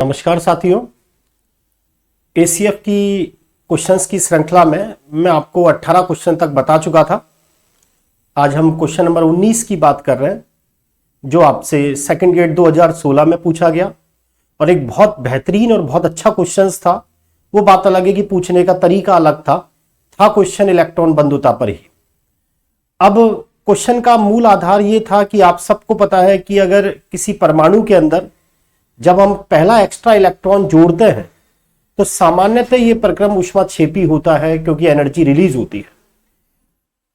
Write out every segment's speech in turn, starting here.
नमस्कार साथियों, एसीएफ की क्वेश्चंस की श्रृंखला में मैं आपको 18 क्वेश्चन तक बता चुका था। आज हम क्वेश्चन नंबर 19 की बात कर रहे हैं, जो आपसे सेकंड ग्रेड 2016 में पूछा गया और एक बहुत बेहतरीन और बहुत अच्छा क्वेश्चन था। वो बात अलग है कि पूछने का तरीका अलग था क्वेश्चन इलेक्ट्रॉन बंधुता पर ही। अब क्वेश्चन का मूल आधार ये था कि आप सबको पता है कि अगर किसी परमाणु के अंदर जब हम पहला एक्स्ट्रा इलेक्ट्रॉन जोड़ते हैं तो सामान्यतः ये प्रक्रम ऊष्माक्षेपी होता है, क्योंकि एनर्जी रिलीज होती है।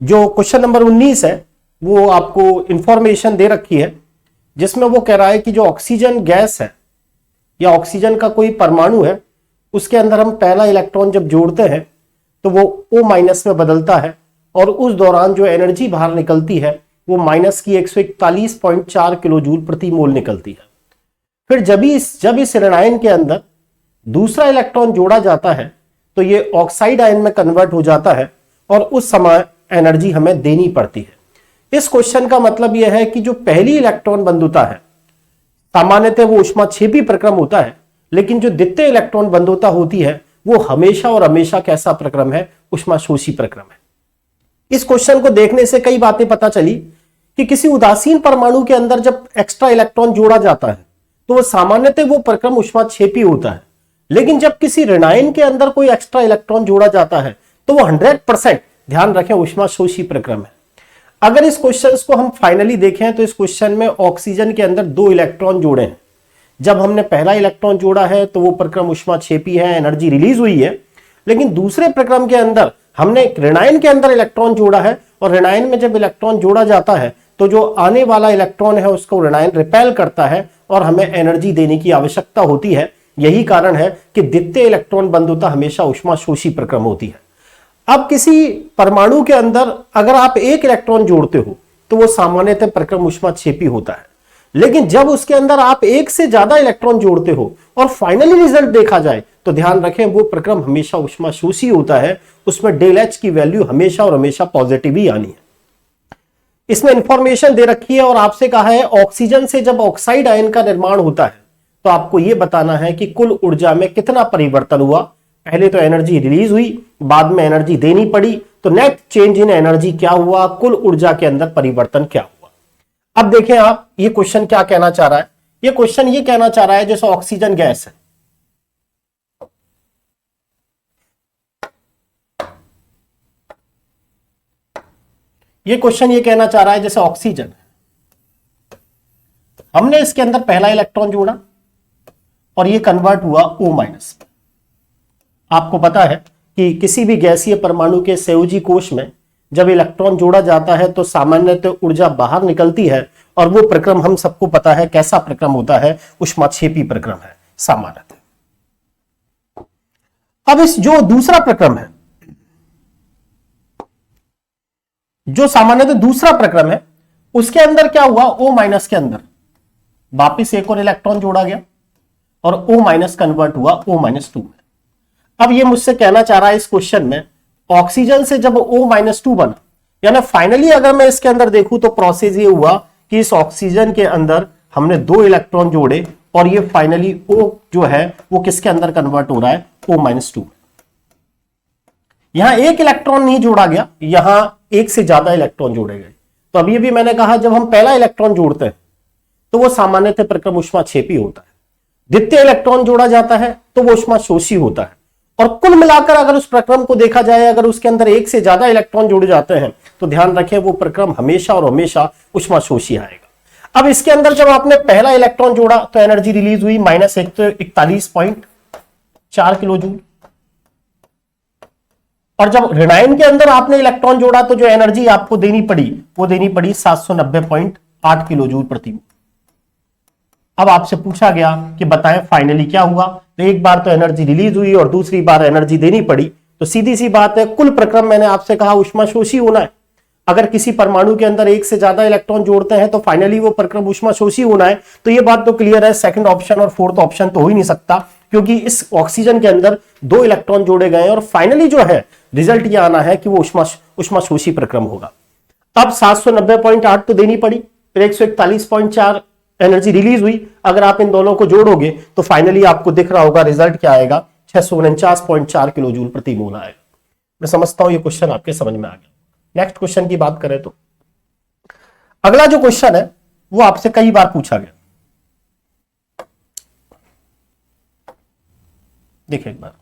जो क्वेश्चन नंबर 19 है वो आपको इंफॉर्मेशन दे रखी है, जिसमें वो कह रहा है कि जो ऑक्सीजन गैस है या ऑक्सीजन का कोई परमाणु है, उसके अंदर हम पहला इलेक्ट्रॉन जब जोड़ते हैं तो वो O- में बदलता है और उस दौरान जो एनर्जी बाहर निकलती है वो माइनस की 141.4 किलो जूल प्रति मोल निकलती है। फिर जब इस ऋणायन के अंदर दूसरा इलेक्ट्रॉन जोड़ा जाता है तो ये ऑक्साइड आयन में कन्वर्ट हो जाता है और उस समय एनर्जी हमें देनी पड़ती है। इस क्वेश्चन का मतलब यह है कि जो पहली इलेक्ट्रॉन बंधुता है सामान्यतः वो ऊष्माक्षेपी प्रक्रम होता है, लेकिन जो द्वितीय इलेक्ट्रॉन बंधुता होती है वो हमेशा और हमेशा कैसा प्रक्रम है? ऊष्माशोषी प्रक्रम है। इस क्वेश्चन को देखने से कई बातें पता चली कि किसी उदासीन परमाणु के अंदर जब एक्स्ट्रा इलेक्ट्रॉन जोड़ा जाता है तो वो सामान्यतः वो प्रक्रम ऊष्माक्षेपी होता है, लेकिन जब किसी ऋणायन के अंदर कोई एक्स्ट्रा इलेक्ट्रॉन जोड़ा जाता है तो वो 100% ध्यान रखें ऊष्माशोषी प्रक्रम है। अगर इस क्वेश्चन को हम फाइनली देखें तो इस क्वेश्चन में ऑक्सीजन के अंदर 2 इलेक्ट्रॉन जोड़े हैं। जब हमने पहला इलेक्ट्रॉन जोड़ा है तो वो प्रक्रम ऊष्माक्षेपी है, एनर्जी रिलीज हुई है, लेकिन दूसरे प्रक्रम के अंदर हमने ऋणायन के अंदर इलेक्ट्रॉन जोड़ा है और ऋणायन में जब इलेक्ट्रॉन जोड़ा जाता है तो जो आने वाला इलेक्ट्रॉन है उसको ऋणायन रिपेल करता है और हमें एनर्जी देने की आवश्यकता होती है। यही कारण है कि द्वितीय इलेक्ट्रॉन बंधुता हमेशा ऊष्माशोषी प्रक्रम होती है। अब किसी परमाणु के अंदर अगर आप एक इलेक्ट्रॉन जोड़ते हो तो वो सामान्यतः प्रक्रम ऊष्माक्षेपी होता है, लेकिन जब उसके अंदर आप एक से ज्यादा इलेक्ट्रॉन जोड़ते हो और फाइनली रिजल्ट देखा जाए तो ध्यान रखें वो प्रक्रम हमेशा ऊष्माशोषी होता है। उसमें डेल एच की वैल्यू हमेशा और हमेशा पॉजिटिव ही आनी है। इसमें इंफॉर्मेशन दे रखी है और आपसे कहा है ऑक्सीजन से जब ऑक्साइड आयन का निर्माण होता है तो आपको यह बताना है कि कुल ऊर्जा में कितना परिवर्तन हुआ। पहले तो एनर्जी रिलीज हुई, बाद में एनर्जी देनी पड़ी, तो नेट चेंज इन एनर्जी क्या हुआ, कुल ऊर्जा के अंदर परिवर्तन क्या हुआ। अब देखें आप, ये क्वेश्चन क्या कहना चाह रहा है। ये क्वेश्चन ये कहना चाह रहा है जैसे ऑक्सीजन गैस है, ये क्वेश्चन ये कहना चाह रहा है जैसे ऑक्सीजन है, हमने इसके अंदर पहला इलेक्ट्रॉन जोड़ा और ये कन्वर्ट हुआ O-। आपको पता है कि किसी भी गैसीय परमाणु के संयोजी कोश में जब इलेक्ट्रॉन जोड़ा जाता है तो सामान्यतः ऊर्जा बाहर निकलती है और वो प्रक्रम हम सबको पता है कैसा प्रक्रम होता है, ऊष्माक्षेपी प्रक्रम है सामान्यतः। अब इस जो दूसरा प्रक्रम है, जो सामान्यतः दूसरा प्रक्रम है, उसके अंदर क्या हुआ, O- के अंदर वापिस एक और इलेक्ट्रॉन जोड़ा गया और O- कन्वर्ट हुआ O-2 में। अब ये मुझसे कहना चाह रहा है इस क्वेश्चन में ऑक्सीजन से जब O-2 बना, यानी फाइनली अगर मैं इसके अंदर देखूं तो प्रोसेस ये हुआ कि इस ऑक्सीजन के अंदर हमने 2 इलेक्ट्रॉन जोड़े और ये फाइनली O जो है वो किसके अंदर कन्वर्ट हो रहा है, O-2। यहां एक इलेक्ट्रॉन नहीं जोड़ा गया, यहां एक से ज्यादा इलेक्ट्रॉन जोड़े गए। तो अभी भी मैंने कहा जब हम पहला इलेक्ट्रॉन जोड़ते हैं तो वो सामान्यतः प्रक्रम ऊष्माक्षेपी होता है, द्वितीय इलेक्ट्रॉन जोड़ा जाता है तो वो ऊष्माशोषी होता है। और कुल मिलाकर अगर उस प्रक्रम को देखा जाए, अगर उसके अंदर एक से ज्यादा इलेक्ट्रॉन जुड़ जाते हैं तो ध्यान रखें वो प्रक्रम हमेशा और हमेशा ऊष्माशोषी आएगा। अब इसके अंदर जब आपने पहला इलेक्ट्रॉन जोड़ा तो एनर्जी रिलीज हुई माइनस 141.4 किलो जूल, और जब ऋणायन के अंदर आपने इलेक्ट्रॉन जोड़ा तो जो एनर्जी आपको देनी पड़ी वो देनी पड़ी 790.8 किलो जूल प्रति मोल। अब आपसे पूछा गया कि बताएं फाइनली क्या हुआ, तो एक बार तो एनर्जी रिलीज हुई और दूसरी बार एनर्जी देनी पड़ी, तो सीधी सी बात है कुल प्रक्रम मैंने आपसे कहा ऊष्माशोषी होना है। अगर किसी परमाणु के अंदर एक से ज्यादा इलेक्ट्रॉन जोड़ते हैं तो फाइनली वो प्रक्रम ऊष्माशोषी होना है। तो ये बात तो क्लियर है, सेकंड ऑप्शन और फोर्थ ऑप्शन तो हो ही नहीं सकता, क्योंकि इस ऑक्सीजन के अंदर 2 इलेक्ट्रॉन जोड़े गए और फाइनली जो है रिजल्ट ये आना है कि वो ऊष्माशोषी प्रक्रम होगा। अब 790.8 तो देनी पड़ी, फिर 141.4 एनर्जी रिलीज हुई। अगर आप इन दोनों को जोड़ोगे तो फाइनली आपको दिख रहा होगा रिजल्ट क्या आएगा, 649.4 किलो जूल प्रति मोल आएगा। मैं समझता हूं ये क्वेश्चन आपके समझ में आ गया। नेक्स्ट क्वेश्चन की बात करें तो अगला जो क्वेश्चन है वो आपसे कई बार पूछा गया। देखिए एक बार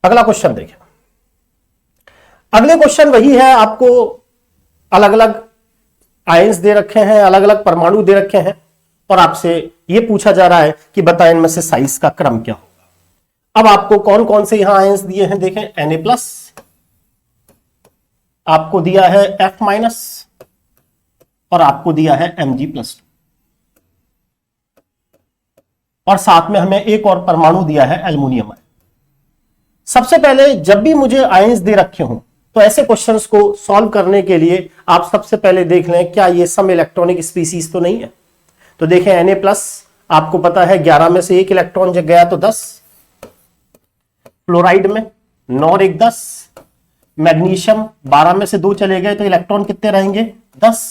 अगला क्वेश्चन देखिए। अगले क्वेश्चन वही है, आपको अलग अलग आयंस दे रखे हैं, अलग अलग परमाणु दे रखे हैं और आपसे यह पूछा जा रहा है कि बताएं इनमें से साइज का क्रम क्या होगा। अब आपको कौन कौन से यहां आयंस दिए हैं, देखें Na+, आपको दिया है F- और आपको दिया है Mg+, और साथ में हमें एक और परमाणु दिया है एल्युमिनियम। सबसे पहले जब भी मुझे आयंस दे रखे हों तो ऐसे क्वेश्चंस को सॉल्व करने के लिए आप सबसे पहले देख लें क्या ये सम इलेक्ट्रॉनिक स्पीसीज तो नहीं है। तो देखें Na+, आपको पता है 11 में से एक इलेक्ट्रॉन जग गया तो 10, फ्लोराइड में 9 और 1 10, मैग्नीशियम 12 में से 2 चले गए तो इलेक्ट्रॉन कितने रहेंगे 10।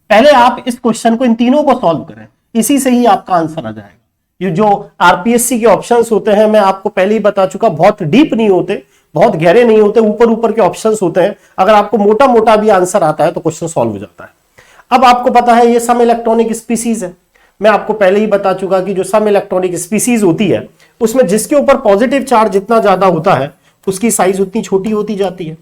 पहले आप इस क्वेश्चन को इन तीनों को सॉल्व करें, इसी से ही आपका आंसर आ जाएगा। ये जो आरपीएससी के ऑप्शंस होते हैं मैं आपको पहले ही बता चुका, बहुत डीप नहीं होते, बहुत गहरे नहीं होते, ऊपर ऊपर के ऑप्शंस होते हैं। अगर आपको मोटा मोटा भी आंसर आता है तो क्वेश्चन सॉल्व हो जाता है। अब आपको पता है ये सम इलेक्ट्रॉनिक स्पीसीज है। मैं आपको पहले ही बता चुका कि जो सम इलेक्ट्रॉनिक स्पीसीज होती है उसमें जिसके ऊपर पॉजिटिव चार्ज जितना ज्यादा होता है उसकी साइज उतनी छोटी होती जाती है,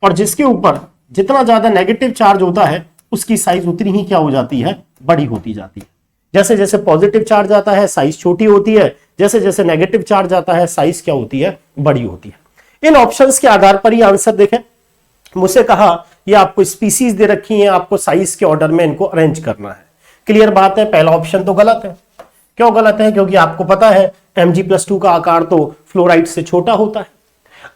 और जिसके ऊपर जितना ज्यादा नेगेटिव चार्ज होता है उसकी साइज उतनी ही क्या हो जाती है, बड़ी होती जाती है। जैसे जैसे पॉजिटिव चार्ज आता है साइज छोटी होती है, जैसे जैसे नेगेटिव चार्ज आता है साइज क्या होती है, बड़ी होती है। इन ऑप्शंस के आधार पर ही आंसर देखें। मुझसे कहा ये आपको स्पीसीज दे रखी हैं, आपको साइज के ऑर्डर में इनको अरेंज करना है। क्लियर बात है, पहला ऑप्शन तो गलत है। क्यों गलत है? क्योंकि आपको पता है Mg+2 का आकार तो फ्लोराइड से छोटा होता है।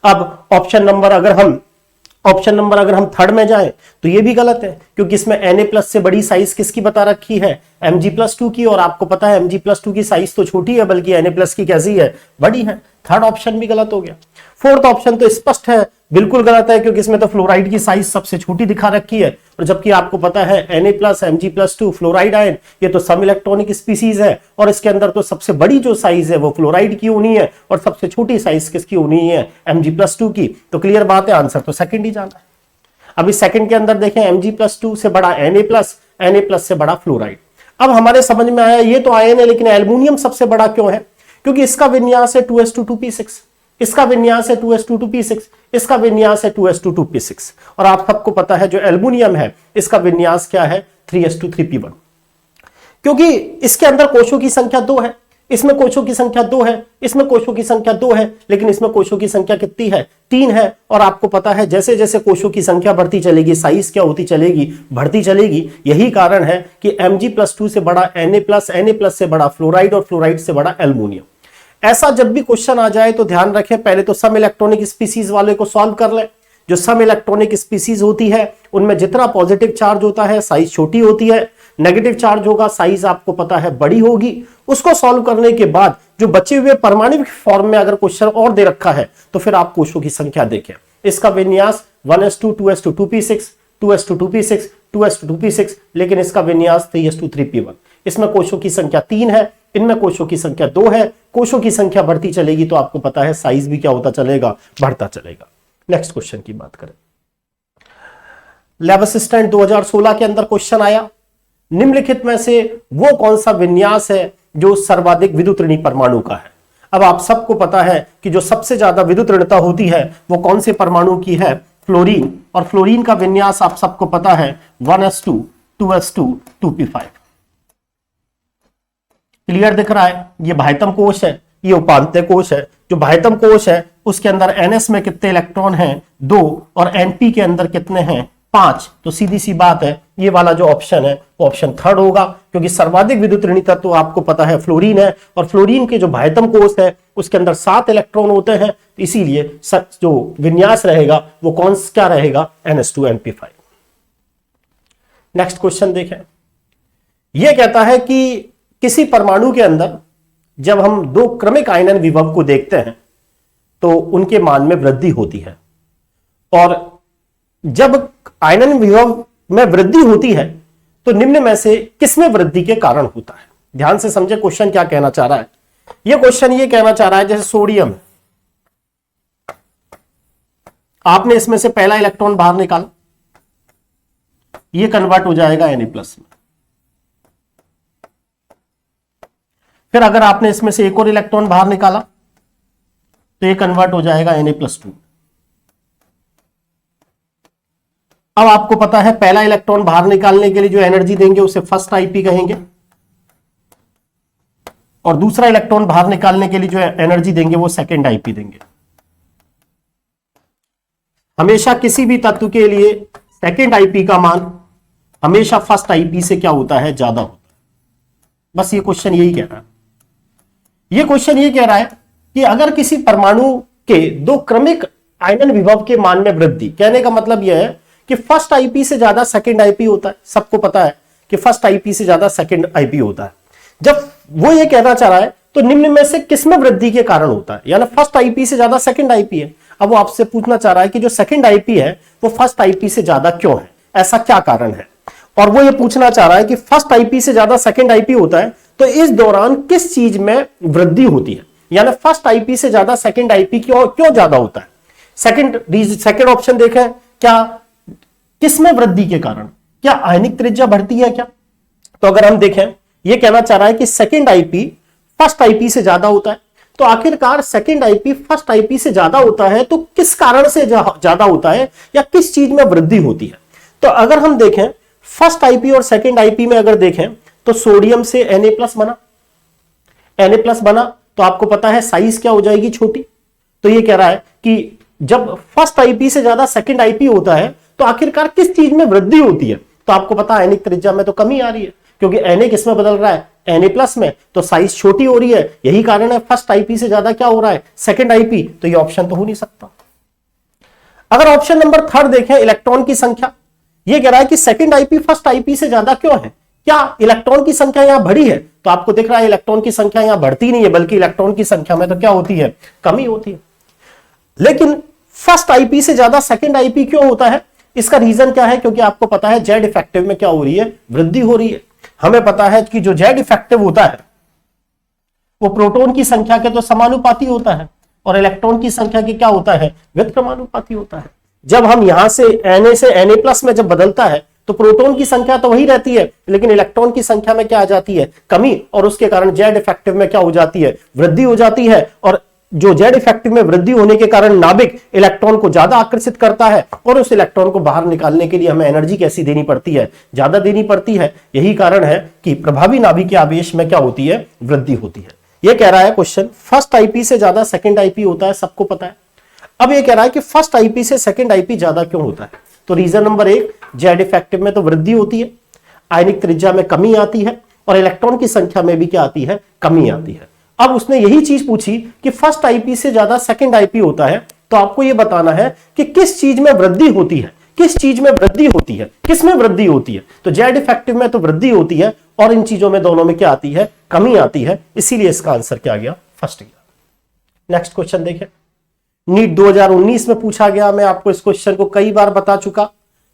अब ऑप्शन नंबर अगर हम थर्ड में जाएं तो ये भी गलत है, क्योंकि इसमें Na+ से बड़ी साइज किसकी बता रखी है, Mg+2 की, और आपको पता है Mg+2 की साइज तो छोटी है बल्कि Na+ की कैसी है, बड़ी है। थर्ड ऑप्शन भी गलत हो गया। फोर्थ ऑप्शन तो स्पष्ट है, बिल्कुल गलत है, क्योंकि इसमें तो फ्लोराइड की साइज सबसे छोटी दिखा रखी है, और जबकि आपको पता है Na+, Mg+2, फ्लोराइड आयन ये तो सम इलेक्ट्रॉनिक स्पीसीज है, और इसके अंदर तो सबसे बड़ी जो साइज है वो फ्लोराइड की होनी है और सबसे छोटी साइज किसकी होनी है, Mg+2 की। तो क्लियर बात है, आंसर तो सेकंड ही जाना है। अभी सेकंड के अंदर देखें Mg+2 से बड़ा Na+ से बड़ा फ्लोराइड। अब हमारे समझ में आया ये तो आयन है, लेकिन एल्युमिनियम सबसे बड़ा क्यों है? क्योंकि इसका विन्यास है 2s2 2p6, इसका विन्यास है 2s2 2p6, इसका विन्यास है 2s2 2p6, और आप सबको पता है जो एल्युमिनियम है इसका विन्यास क्या है, 3s2 3p1। क्योंकि इसके अंदर कोशों की संख्या 2 है, इसमें कोशों की संख्या 2 है, इसमें कोशों की संख्या 2 है, लेकिन इसमें कोशों की संख्या कितनी है, 3 है। और आपको पता है जैसे जैसे कोशों की संख्या बढ़ती चलेगी साइज क्या होती चलेगी, बढ़ती चलेगी। यही कारण है कि Mg+2 से बड़ा Na+ से बड़ा फ्लोराइड और फ्लोराइड से बड़ा एल्युमिनियम। ऐसा जब भी क्वेश्चन आ जाए तो ध्यान रखें, पहले तो सम इलेक्ट्रॉनिक स्पीसीज वाले को सॉल्व कर लें। जो सम इलेक्ट्रॉनिक स्पीसीज होती है उनमें जितना पॉजिटिव चार्ज होता है साइज छोटी होती है, नेगेटिव चार्ज होगा साइज आपको पता है बड़ी होगी। उसको सॉल्व करने के बाद जो बचे हुए परमाणु फॉर्म में अगर क्वेश्चन और दे रखा है तो फिर आप कोशों की संख्या देखें। इसका विन्यास 1s2 2s2 2p6, 2s2 2p6, 2s2 2p6, लेकिन इसका विन्यास 3s2 3p1। इसमें कोशों की संख्या 3 है, इनमें कोशों की संख्या 2 है। कोशों की संख्या बढ़ती चलेगी तो आपको पता है साइज भी क्या होता चलेगा, बढ़ता चलेगा। नेक्स्ट क्वेश्चन की बात करें, लैब असिस्टेंट 2016 के अंदर क्वेश्चन आया, निम्नलिखित में से वो कौन सा विन्यास है जो सर्वाधिक विद्युत ऋणी परमाणु का है। अब आप सबको पता है कि जो सबसे ज्यादा विद्युत ऋणता होती है वो कौन से परमाणु की है, फ्लोरीन, और फ्लोरीन का विन्यास आप सबको पता है 1s2 2s2 2p5। क्लियर दिख रहा है? ये बाह्यतम कोश है, ये उपांत्य कोश है। जो बाह्यतम कोश है उसके अंदर ns में कितने इलेक्ट्रॉन हैं, 2, और np के अंदर कितने हैं, 5। तो सीधी सी बात है ये वाला जो ऑप्शन है वो ऑप्शन थर्ड होगा, क्योंकि सर्वाधिक विद्युत ऋणी तत्व तो आपको पता है फ्लोरीन है, और फ्लोरीन के जो बाह्यतम कोश है उसके अंदर 7 इलेक्ट्रॉन होते हैं। इसीलिए जो विन्यास रहेगा वो कौन क्या रहेगा, ns2 np5। नेक्स्ट क्वेश्चन देखें, यह कहता है कि किसी परमाणु के अंदर जब हम 2 क्रमिक आयनन विभव को देखते हैं तो उनके मान में वृद्धि होती है, और जब आयनन विभव में वृद्धि होती है तो निम्न में से किसमें वृद्धि के कारण होता है? ध्यान से समझे क्वेश्चन क्या कहना चाह रहा है। यह क्वेश्चन ये कहना चाह रहा है जैसे सोडियम, आपने इसमें से पहला इलेक्ट्रॉन बाहर निकाला, ये कन्वर्ट हो जाएगा Na+ में। फिर अगर आपने इसमें से एक और इलेक्ट्रॉन बाहर निकाला तो ये कन्वर्ट हो जाएगा Na+2। अब आपको पता है पहला इलेक्ट्रॉन बाहर निकालने के लिए जो एनर्जी देंगे उसे फर्स्ट आईपी कहेंगे, और दूसरा इलेक्ट्रॉन बाहर निकालने के लिए जो एनर्जी देंगे वो सेकेंड आईपी देंगे। हमेशा किसी भी तत्व के लिए सेकेंड आईपी का मान हमेशा फर्स्ट आईपी से क्या होता है? ज्यादा होता है। बस ये क्वेश्चन यही कह रहा है। ये क्वेश्चन ये कह रहा है कि अगर किसी परमाणु के दो क्रमिक आयनन विभव के मान में वृद्धि, कहने का मतलब यह है कि फर्स्ट आईपी से ज्यादा सेकंड आईपी होता है। सबको पता है कि फर्स्ट आईपी से ज्यादा सेकंड आईपी होता है। जब वो ये कहना चाह रहा है तो निम्न में से किसमें वृद्धि के कारण होता है, यानी फर्स्ट आईपी से ज्यादा सेकंड आईपी है। अब वो आपसे पूछना चाह रहा है कि जो सेकंड आईपी है वो फर्स्ट आईपी से ज्यादा क्यों है, ऐसा क्या कारण है। और वो ये पूछना चाह रहा है कि फर्स्ट आईपी से ज्यादा सेकंड आईपी होता है तो इस दौरान किस चीज में वृद्धि होती है, यानी फर्स्ट आईपी से ज्यादा सेकंड आईपी क्यों ज्यादा होता है। सेकंड ऑप्शन देखें, क्या किसमें वृद्धि के कारण, क्या आयनिक त्रिज्या बढ़ती है क्या? तो अगर हम देखें, यह कहना चाह रहा है कि सेकंड आईपी फर्स्ट आईपी से ज्यादा होता है। तो आखिरकार सेकंड आईपी फर्स्ट आईपी से ज्यादा होता है तो किस कारण से ज्यादा होता है या किस चीज में वृद्धि होती है? तो अगर हम देखें फर्स्ट आईपी और सेकंड आईपी में अगर देखें तो सोडियम से Na+ बना, Na+ बना तो आपको पता है साइज क्या हो जाएगी? छोटी। तो ये कह रहा है कि जब फर्स्ट आईपी से ज्यादा सेकंड आईपी होता है तो आखिरकार किस चीज में वृद्धि होती है? तो आपको पता है आयनिक त्रिज्या में तो कमी आ रही है, क्योंकि Na किसमें बदल रहा है? Na+ में, तो साइज छोटी हो रही है। यही कारण है फर्स्ट आईपी से ज्यादा क्या हो रहा है? Second IP. तो ये ऑप्शन तो हो नहीं सकता। अगर ऑप्शन नंबर थर्ड देखें, इलेक्ट्रॉन की संख्या, यह कह रहा है कि सेकंड आईपी फर्स्ट आईपी से ज्यादा क्यों है, क्या इलेक्ट्रॉन की संख्या यहां बढ़ी है? तो आपको दिख रहा है इलेक्ट्रॉन की संख्या यहां बढ़ती नहीं है, बल्कि इलेक्ट्रॉन की संख्या में तो क्या होती है? कमी होती है। लेकिन फर्स्ट आईपी से ज्यादा सेकंड आईपी क्यों होता है? इसका रीजन क्या है? क्योंकि आपको पता है जेड इफेक्टिव में क्या हो रही है? वृद्धि हो रही है। हमें पता है कि जो जेड इफेक्टिव होता है वो प्रोटॉन की संख्या के तो समानुपाती होता है और इलेक्ट्रॉन की संख्या के क्या होता है? व्युत्क्रमानुपाती होता है। जब हम यहां से Na से Na+ में जब बदलता है तो प्रोटॉन की संख्या तो वही रहती है, लेकिन इलेक्ट्रॉन की संख्या में क्या आ जाती है? कमी, और उसके कारण जेड इफेक्टिव में क्या हो जाती है? वृद्धि हो जाती है। और जो जेड इफेक्टिव में वृद्धि होने के कारण नाभिक इलेक्ट्रॉन को ज्यादा आकर्षित करता है और उस इलेक्ट्रॉन को बाहर निकालने के लिए हमें एनर्जी कैसी देनी पड़ती है? ज्यादा देनी पड़ती है। यही कारण है कि प्रभावी नाभिक के आवेश में क्या होती है? वृद्धि होती है। यह कह रहा है क्वेश्चन फर्स्ट आईपी से ज्यादा सेकंड आईपी होता है, सबको पता है। अब यह कह रहा है कि फर्स्ट आईपी से सेकंड आईपी ज्यादा क्यों होता है? तो रीजन नंबर 1, जेड इफेक्टिव में तो वृद्धि होती है, आयनिक त्रिज्या में कमी आती है और इलेक्ट्रॉन की संख्या में भी क्या आती है? कमी आती है। अब उसने यही चीज पूछी कि फर्स्ट आईपी से ज्यादा सेकंड आईपी होता है, तो आपको यह बताना है कि किस चीज में वृद्धि होती है, किस चीज में वृद्धि होती है, किस में वृद्धि होती है। तो जेड इफेक्टिव में तो वृद्धि होती है और इन चीजों में दोनों में क्या आती है? कमी आती है। इसीलिए इसका आंसर क्या गया? फर्स्ट गया। नेक्स्ट क्वेश्चन देखें, नीट 2019 में पूछा गया। मैं आपको इस क्वेश्चन को कई बार बता चुका।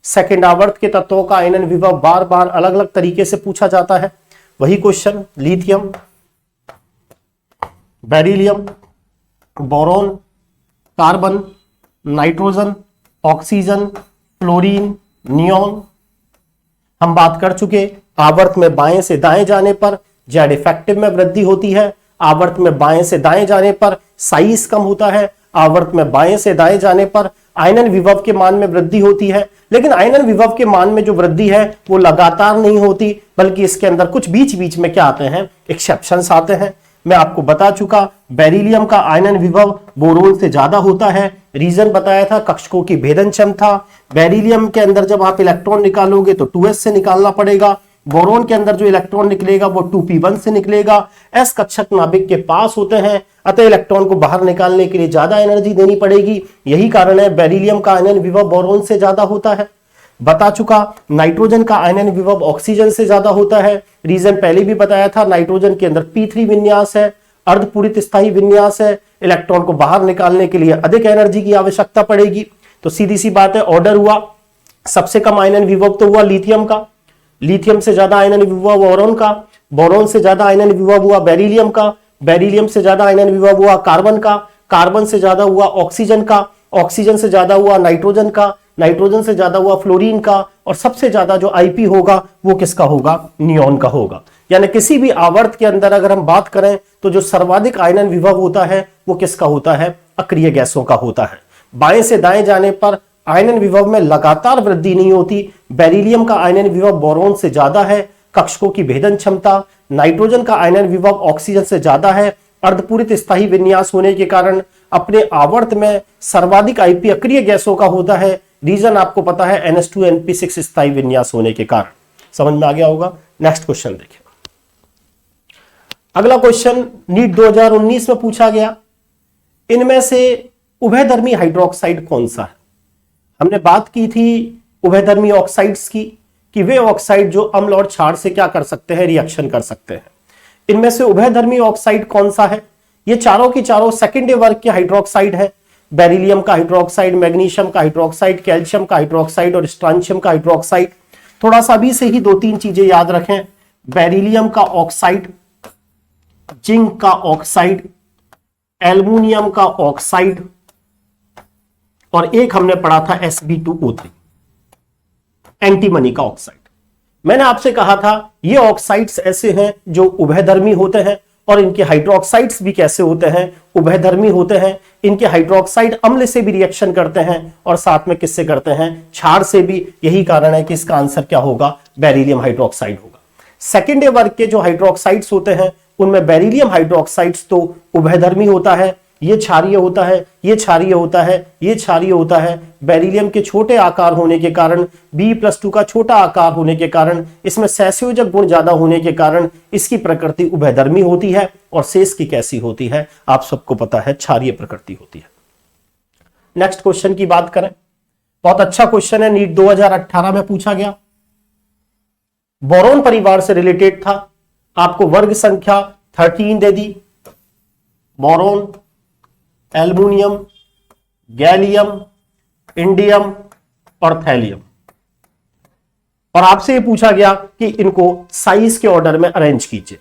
सेकंड आवर्त के तत्वों का आयनन विभव बार बार अलग अलग तरीके से पूछा जाता है। वही question, lithium, beryllium, boron, carbon, nitrogen, oxygen, fluorine, neon. हम बात कर चुके, आवर्त में बाएं से दाएं जाने पर जेड इफेक्टिव में वृद्धि होती है, आवर्त में बाएं से दाएं जाने पर साइज कम होता है, आवर्त में बाएं से दाएं जाने पर आयनन विभव के मान में वृद्धि होती है। लेकिन आयनन विभव के मान में जो वृद्धि है वो लगातार नहीं होती, बल्कि इसके अंदर कुछ बीच बीच में क्या आते हैं? एक्सेप्शंस आते हैं। मैं आपको बता चुका, बेरिलियम का आयनन विभव बोरोन से ज्यादा होता है। रीजन बताया था, कक्षकों की भेदन क्षमता। बेरिलियम के अंदर जब आप इलेक्ट्रॉन निकालोगे तो 2s से निकालना पड़ेगा। बोरोन के अंदर जो इलेक्ट्रॉन निकलेगा वो 2p1 से निकलेगा। s कक्षक नाभिक के पास होते हैं, अतः इलेक्ट्रॉन को बाहर निकालने के लिए ज्यादा एनर्जी देनी पड़ेगी। यही कारण है बेरिलियम का आयनन विभव बोरोन से ज्यादा होता है। बता चुका, नाइट्रोजन का आयनन विभव ऑक्सीजन से ज्यादा होता है। रीजन पहले भी बताया था, नाइट्रोजन के अंदर p3 विन्यास है, अर्धपूरित स्थायी विन्यास है। इलेक्ट्रॉन को बाहर निकालने के लिए अधिक एनर्जी की आवश्यकता पड़ेगी। तो सीधी सी बात है, ऑर्डर हुआ सबसे कम आयनन विभव तो हुआ लिथियम का, लिथियम से ज्यादा आयनन विभव बोरॉन का, बोरॉन से ज्यादा आयनन विभव हुआ बेरिलियम का, बेरिलियम से ज्यादा आयनन विभव हुआ कार्बन का, कार्बन से ज्यादा हुआ ऑक्सीजन का, ऑक्सीजन से ज्यादा हुआ नाइट्रोजन का, नाइट्रोजन से ज्यादा हुआ फ्लोरीन का, और सबसे ज्यादा जो आईपी होगा वो किसका होगा, नियॉन का होगा। यानी किसी भी आवर्त के अंदर अगर हम बात करें तो जो सर्वाधिक आयनन विभव होता है वो किसका होता है, अक्रिय गैसों का होता है। बाएं से दाएं जाने पर आयनन विभव में लगातार वृद्धि नहीं होती। बेरिलियम का आयनन विभव बोरॉन से ज्यादा है, कक्षकों की भेदन क्षमता, नाइट्रोजन का आयनन विभव ऑक्सीजन से ज्यादा है, अर्धपूरित स्थायी विन्यास होने के कारण अपने आवर्त में सर्वाधिक आईपी अक्रिय गैसों का होता है। रीजन आपको पता है NH2 NP6 स्थायी विन्यास होने के कारण। समझ में आ गया होगा। नेक्स्ट क्वेश्चन देखिए। अगला क्वेश्चन नीट 2019 में पूछा गया, इनमें से उभयधर्मी हाइड्रोक्साइड कौन सा है। हमने बात की थी उभयधर्मी ऑक्साइड्स की कि वे ऑक्साइड जो अम्ल और क्षार से क्या कर सकते हैं, रिएक्शन कर सकते हैं। इनमें से उभयधर्मी ऑक्साइड कौन सा है, ये चारों की चारों सेकेंडरी वर्ग के हाइड्रोक्साइड है। बेरिलियम का हाइड्रोक्साइड, मैग्नीशियम का हाइड्रोक्साइड, कैल्शियम का हाइड्रोक्साइड और स्ट्रांशियम का हाइड्रोक्साइड। थोड़ा सा अभी से ही 2-3 चीजें याद रखें, बेरिलियम का ऑक्साइड, जिंक का ऑक्साइड, एल्युमिनियम का ऑक्साइड, और एक हमने पढ़ा था Sb2O3 एंटीमनी का ऑक्साइड। मैंने आपसे कहा था ये ऑक्साइड्स ऐसे हैं जो उभयधर्मी होते हैं, और इनके हाइड्रोक्साइड्स भी कैसे होते हैं, उभयधर्मी होते हैं। इनके हाइड्रोक्साइड अम्ल से भी रिएक्शन करते हैं और साथ में किससे करते हैं, क्षार से भी। यही कारण है कि इसका आंसर क्या होगा, बेरिलियम हाइड्रोक्साइड होगा। सेकेंडरी वर्ग के जो हाइड्रोक्साइड्स होते हैं उनमें बेरिलियम हाइड्रोक्साइड्स तो उभयधर्मी होता है, ये क्षारीय होता है, ये क्षारीय होता है, ये क्षारीय होता है। बेरिलियम के छोटे आकार होने के कारण, B+2 का छोटा आकार होने के कारण, इसमें सहसंयोजक गुण ज्यादा होने के कारण इसकी प्रकृति उभयधर्मी होती है। और शेष की कैसी होती है, आप सबको पता है, क्षारीय प्रकृति होती है। नेक्स्ट क्वेश्चन की बात करें, बहुत अच्छा क्वेश्चन है, नीट 2018 में पूछा गया। बोरॉन परिवार से रिलेटेड था, आपको वर्ग संख्या 13 दे दी। बोरॉन, एल्युमिनियम, गैलियम, इंडियम और थैलियम, और आपसे ये पूछा गया कि इनको साइज के ऑर्डर में अरेंज कीजिए।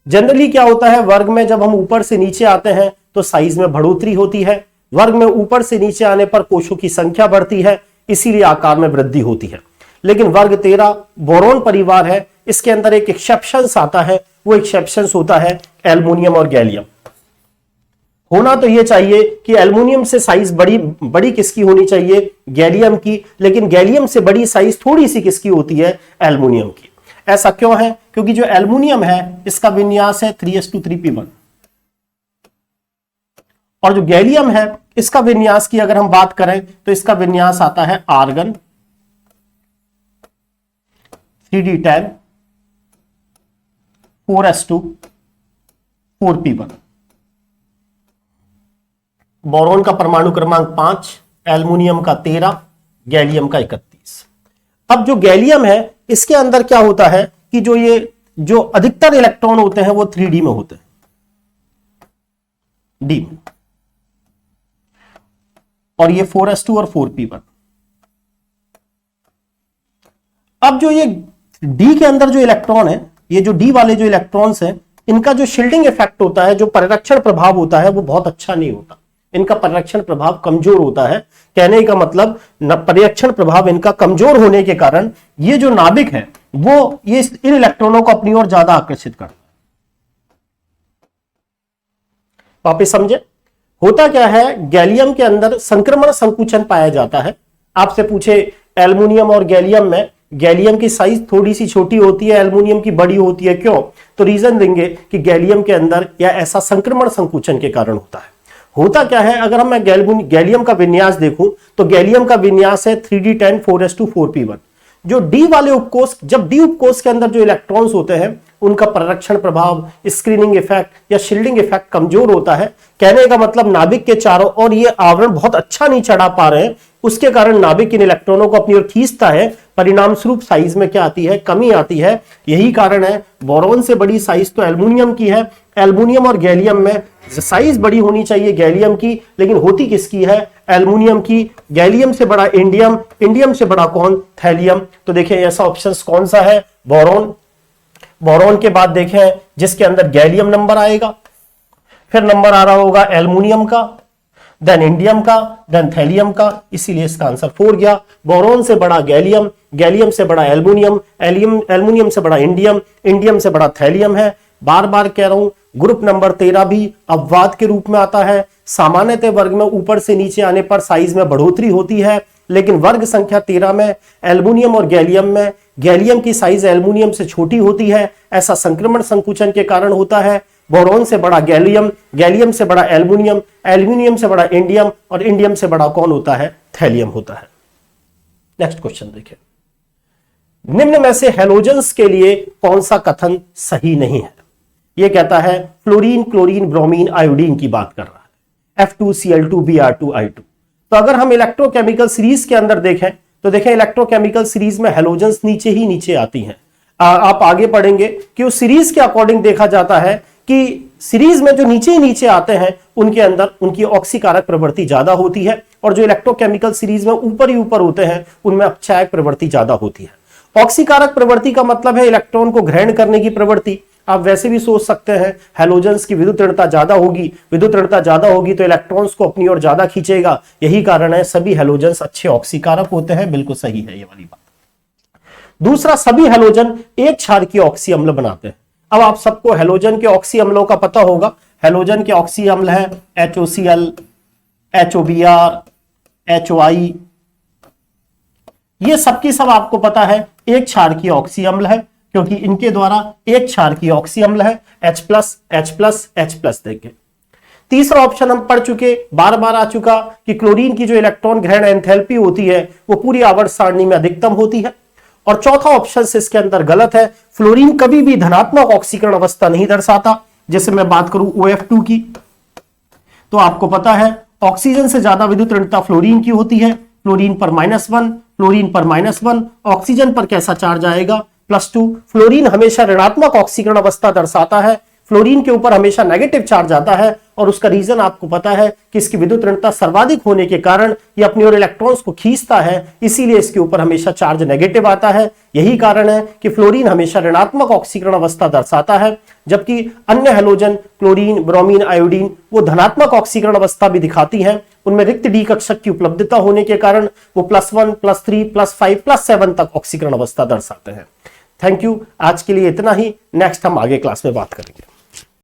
जनरली क्या होता है, वर्ग में जब हम ऊपर से नीचे आते हैं तो साइज में बढ़ोतरी होती है, वर्ग में ऊपर से नीचे आने पर कोशों की संख्या बढ़ती है, इसीलिए आकार में वृद्धि होती है। लेकिन वर्ग 13 बोरॉन परिवार है, इसके अंदर एक एक्सेप्शन आता है, वो एक्सेप्शन होता है एल्युमिनियम और गैलियम। होना तो यह चाहिए कि एल्युमिनियम से साइज बड़ी किसकी होनी चाहिए, गैलियम की, लेकिन गैलियम से बड़ी साइज थोड़ी सी किसकी होती है, एल्युमिनियम की। ऐसा क्यों है, क्योंकि जो एल्युमिनियम है इसका विन्यास है 3:3p1, और जो गैलियम है इसका विन्यास की अगर हम बात करें तो इसका विन्यास आता है argon 3d10 4s2 4p1। Boron का परमाणु क्रमांक 5, एल्युमिनियम का 13, गैलियम का 31। अब जो गैलियम है इसके अंदर क्या होता है कि जो अधिकतर इलेक्ट्रॉन होते हैं वो 3d में होते हैं, डी में, और ये 4s2 और 4p1। अब जो ये डी के अंदर जो इलेक्ट्रॉन है, ये जो डी वाले जो इलेक्ट्रॉन्स हैं, इनका जो शील्डिंग इफेक्ट होता है, जो परिरक्षण प्रभाव होता है, वो बहुत अच्छा नहीं होता। इनका परिरक्षण प्रभाव कमजोर होता है। कहने का मतलब परिरक्षण प्रभाव इनका कमजोर होने के कारण ये जो नाभिक है वो ये इन इलेक्ट्रॉनों को अपनी ओर ज्यादा आकर्षित करता है। वापिस समझे, होता क्या है, गैलियम के अंदर संक्रमण संकुचन पाया जाता है। आपसे पूछे एल्युमिनियम और गैलियम में, गैलियम की साइज थोड़ी सी छोटी होती है, एल्युमिनियम की बड़ी होती है, क्यों? तो रीजन देंगे कि गैलियम के अंदर या ऐसा संक्रमण संकुचन के कारण होता है। होता क्या है, अगर हम मैं गैलियम का विन्यास देखूं तो गैलियम का विन्यास है 3d10 4s2 4p1। जो डी वाले उपकोष, जब डी उपकोष के अंदर जो इलेक्ट्रॉन्स होते हैं उनका परिरक्षण प्रभाव, स्क्रीनिंग इफेक्ट या शील्डिंग इफेक्ट कमजोर होता है। कहने का मतलब नाभिक के चारों ओर ये आवरण बहुत अच्छा नहीं चढ़ा पा रहे हैं, उसके कारण नाभिक इन इलेक्ट्रॉनों को अपनी ओर खींचता है, परिणाम स्वरूप साइज में क्या आती है, कमी आती है। यही कारण है बोरॉन से बड़ी साइज तो एल्युमिनियम की है। एल्युमिनियम और गैलियम में साइज बड़ी होनी चाहिए गैलियम की, लेकिन होती किसकी है, एल्युमिनियम की, गैलियम से बड़ा इंडियम, इंडियम से बड़ा कौन, थैलियम। तो देखें ऐसा ऑप्शन कौन सा है, बोरॉन। बोरॉन के बाद देखें जिसके अंदर गैलियम नंबर आएगा, फिर नंबर आ रहा होगा एल्युमिनियम का, देन इंडियम का, देन थैलियम का, इसीलिए इसका आंसर 4 गया। बोरॉन से बड़ा गैलियम, गैलियम से बड़ा एल्युमिनियम, एल्युमिनियम से बड़ा इंडियम, इंडियम से बड़ा थैलियम है। बार बार कह रहा हूं, ग्रुप नंबर 13 भी अपवाद के रूप में आता है। सामान्यतः वर्ग में ऊपर से नीचे आने पर साइज में बढ़ोतरी होती है, लेकिन वर्ग संख्या 13 में एल्युमिनियम और गैलियम में गैलियम की साइज एल्युमिनियम से छोटी होती है। ऐसा संक्रमण संकुचन के कारण होता है। बोरॉन से बड़ा गैलियम, गैलियम से बड़ा एल्युमिनियम, एल्युमिनियम से बड़ा इंडियम और इंडियम से बड़ा कौन होता है, थैलियम होता है। नेक्स्ट क्वेश्चन देखिए, निम्न में से हैलोजेंस के लिए कौन सा कथन सही नहीं है। यह कहता है फ्लोरीन, क्लोरीन, ब्रोमीन, आयोडीन की बात कर रहा है, F2Cl2 Br2I2। तो अगर हम इलेक्ट्रोकेमिकल सीरीज के अंदर देखें तो देखें इलेक्ट्रोकेमिकल सीरीज में हैलोजेंस नीचे ही नीचे आती हैं। आप आगे पढ़ेंगे कि उस सीरीज के अकॉर्डिंग देखा जाता है कि सीरीज में जो नीचे ही नीचे आते हैं उनके अंदर उनकी ऑक्सीकारक प्रवृत्ति ज्यादा होती है, और जो इलेक्ट्रोकेमिकल सीरीज में ऊपर ही ऊपर होते हैं उनमें अपचायक प्रवृत्ति ज्यादा होती है। ऑक्सीकारक प्रवृत्ति का मतलब है इलेक्ट्रॉन को ग्रहण करने की प्रवृत्ति। आप वैसे भी सोच सकते हैं हैलोजेंस की विद्युत ऋणता ज्यादा होगी, विद्युत ऋणता ज्यादा होगी तो इलेक्ट्रॉन्स को अपनी ओर ज्यादा खींचेगा। यही कारण है सभी हैलोजेंस अच्छे ऑक्सीकारक होते हैं। बिल्कुल सही है ये वाली बात। दूसरा, सभी हैलोजन एक क्षार की ऑक्सी अम्ल बनाते हैं। अब आप सबको हैलोजन के ऑक्सी अम्लों का पता होगा। हैलोजन के ऑक्सी अम्ल है HOCl, HOBr, HOI। ये सबकी सब आपको पता है एक क्षार की ऑक्सी अम्ल है, क्योंकि इनके द्वारा एक क्षार की ऑक्सी अम्ल है H+, देखें। तीसरा ऑप्शन हम पढ़ चुके, बार बार आ चुका कि क्लोरीन की जो इलेक्ट्रॉन ग्रहण एंथैल्पी होती है वो पूरी आवर्त सारणी में अधिकतम होती है। और चौथा ऑप्शन इसके अंदर गलत है, फ्लोरीन कभी भी धनात्मक ऑक्सीकरण अवस्था नहीं दर्शाता। जैसे मैं बात करूं OF2 की, तो आपको पता है ऑक्सीजन से ज्यादा विद्युत ऋणता फ्लोरीन की होती है। फ्लोरीन पर -1, फ्लोरीन पर -1, ऑक्सीजन पर कैसा चार्ज आएगा, +2। फ्लोरीन हमेशा ऋणात्मक ऑक्सीकरण अवस्था दर्शाता है, फ्लोरीन के ऊपर हमेशा नेगेटिव चार्ज आता है, और उसका रीजन आपको पता है कि इसकी विद्युत ऋणता सर्वाधिक होने के कारण ये अपनी ओर इलेक्ट्रॉन्स को खींचता है, इसीलिए इसके ऊपर हमेशा चार्ज नेगेटिव आता है। यही कारण है कि फ्लोरीन हमेशा ऋणात्मक ऑक्सीकरण अवस्था दर्शाता है, जबकि अन्य हैलोजन क्लोरीन, ब्रोमीन, आयोडीन वो धनात्मक ऑक्सीकरण अवस्था भी दिखाती हैं। उनमें रिक्त डी कक्षक की उपलब्धता होने के कारण वो +1, +3, +5, +7 तक ऑक्सीकरण अवस्था दर्शाते हैं। Thank you. आज के लिए इतना ही, नेक्स्ट हम आगे क्लास में बात करेंगे।